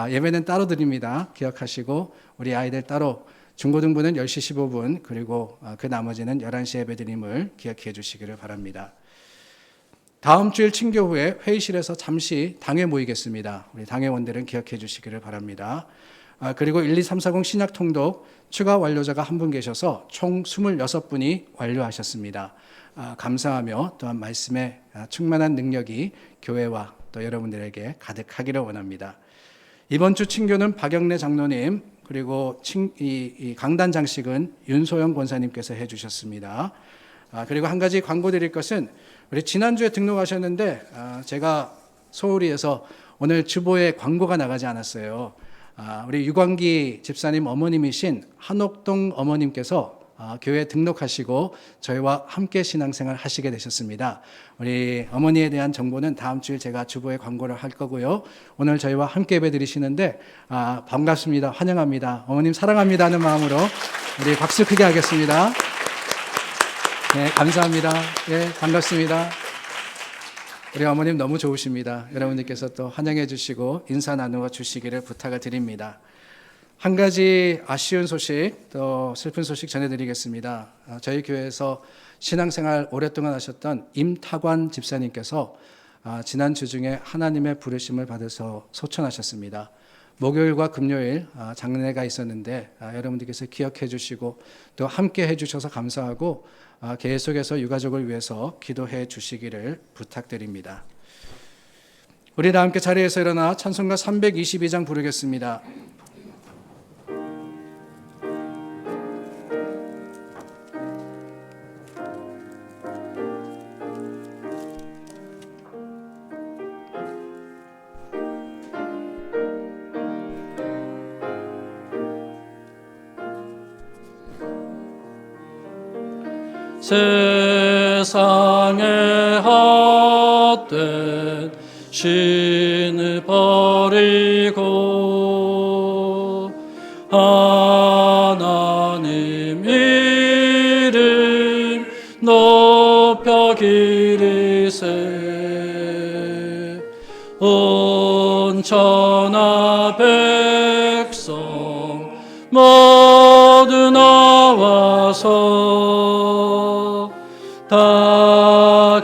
예배는 따로 드립니다. 기억하시고 우리 아이들 따로 중고등부는 10시 15분 그리고 그 나머지는 11시 예배드림을 기억해 주시기를 바랍니다. 다음 주일 친교 후에 회의실에서 잠시 당회 모이겠습니다. 우리 당회원들은 기억해 주시기를 바랍니다. 그리고 12340 신약 통독 추가 완료자가 한 분 계셔서 총 26분이 완료하셨습니다. 감사하며 또한 말씀의 충만한 능력이 교회와 또 여러분들에게 가득하기를 원합니다. 이번 주 친교는 박영래 장로님 그리고 이 강단 장식은 윤소영 권사님께서 해주셨습니다. 그리고 한 가지 광고 드릴 것은 우리 지난주에 등록하셨는데 제가 소울이에서 오늘 주보에 광고가 나가지 않았어요. 우리 유광기 집사님 어머님이신 한옥동 어머님께서 교회에 등록하시고 저희와 함께 신앙생활 하시게 되셨습니다. 우리 어머니에 대한 정보는 다음 주일 제가 주보에 광고를 할 거고요. 오늘 저희와 함께 예배 드리시는데 반갑습니다. 환영합니다. 어머님 사랑합니다 하는 마음으로 우리 박수 크게 하겠습니다. 네, 감사합니다. 예, 반갑습니다. 우리 어머님 너무 좋으십니다. 여러분들께서 또 환영해 주시고 인사 나누어 주시기를 부탁을 드립니다. 한 가지 아쉬운 소식, 또 슬픈 소식 전해드리겠습니다. 저희 교회에서 신앙생활 오랫동안 하셨던 임타관 집사님께서 지난 주 중에 하나님의 부르심을 받아서 소천하셨습니다. 목요일과 금요일 장례가 있었는데 여러분들께서 기억해 주시고 또 함께 해 주셔서 감사하고 계속해서 유가족을 위해서 기도해 주시기를 부탁드립니다. 우리 다 함께 자리에서 일어나 찬송가 322장 부르겠습니다. 세상의 헛된 신을 버리고 하나님 이름 높여 기리세 온 천하 백성 모두 나와서 다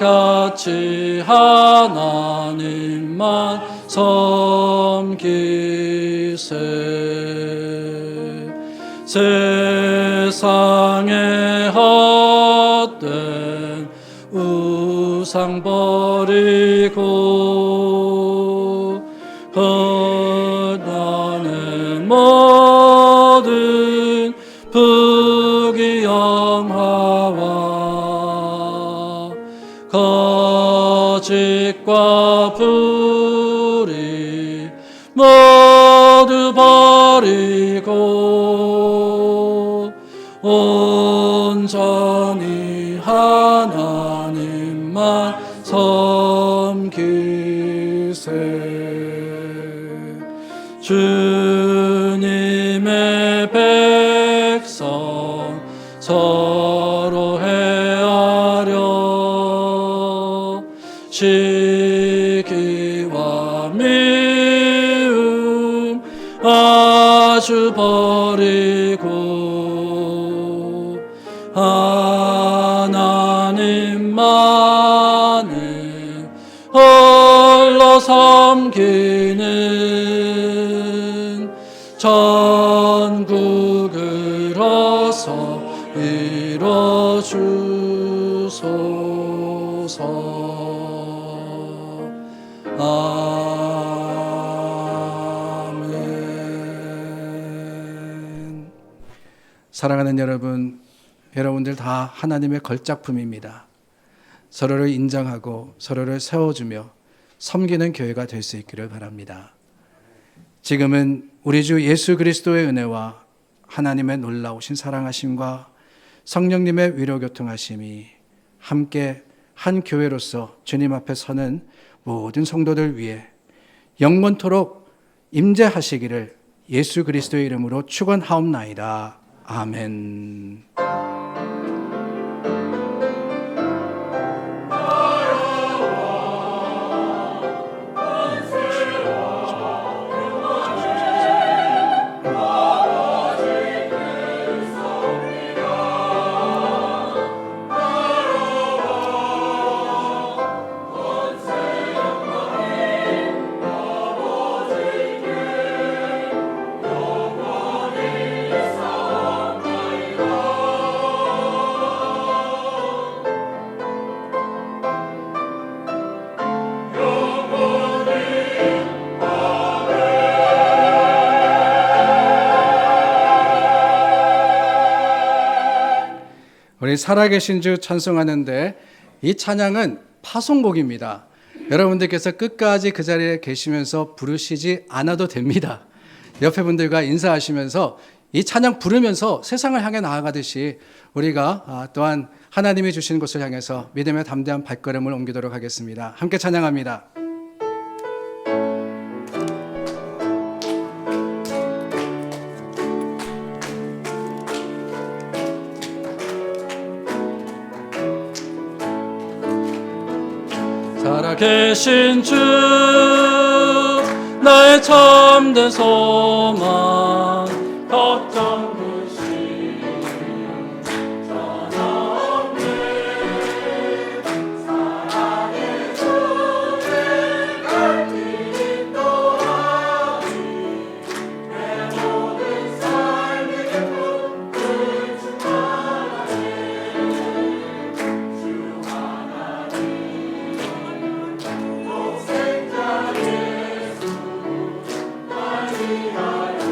같이 하나님만 섬기세 세상의 헛된 우상 버리고 나는 모든 부귀영화와 거짓과 불의 모두 버리고 온전히 하나님만 섬기세. 주님의 백성 서로 헤아려 시기와 미움 아주 버리고 하나님만을 홀로 섬기는 천국을 어서 이뤄주소서. 아멘. 사랑하는 여러분, 여러분들 다 하나님의 걸작품입니다. 서로를 인정하고 서로를 세워주며 섬기는 교회가 될 수 있기를 바랍니다. 지금은 우리 주 예수 그리스도의 은혜와 하나님의 놀라우신 사랑하심과 성령님의 위로교통하심이 함께 한 교회로서 주님 앞에 서는 모든 성도들 위해 영원토록 임재하시기를 예수 그리스도의 이름으로 축원하옵나이다. 아멘. 우리 살아계신 주 찬송하는데 이 찬양은 파송곡입니다. 여러분들께서 끝까지 그 자리에 계시면서 부르시지 않아도 됩니다. 옆에 분들과 인사하시면서 이 찬양 부르면서 세상을 향해 나아가듯이 우리가 또한 하나님이 주신 곳을 향해서 믿음의 담대한 발걸음을 옮기도록 하겠습니다. 함께 찬양합니다. 살아계신 주 나의 참된 소망 걱정 없이 전없네 사랑의 주를 갈기 또하니 내 모든 삶의 기쁨을 충만하네 주 하나님 독생자 예수 날 위하여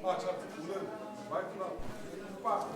아, 자, 오늘 마이크가 빡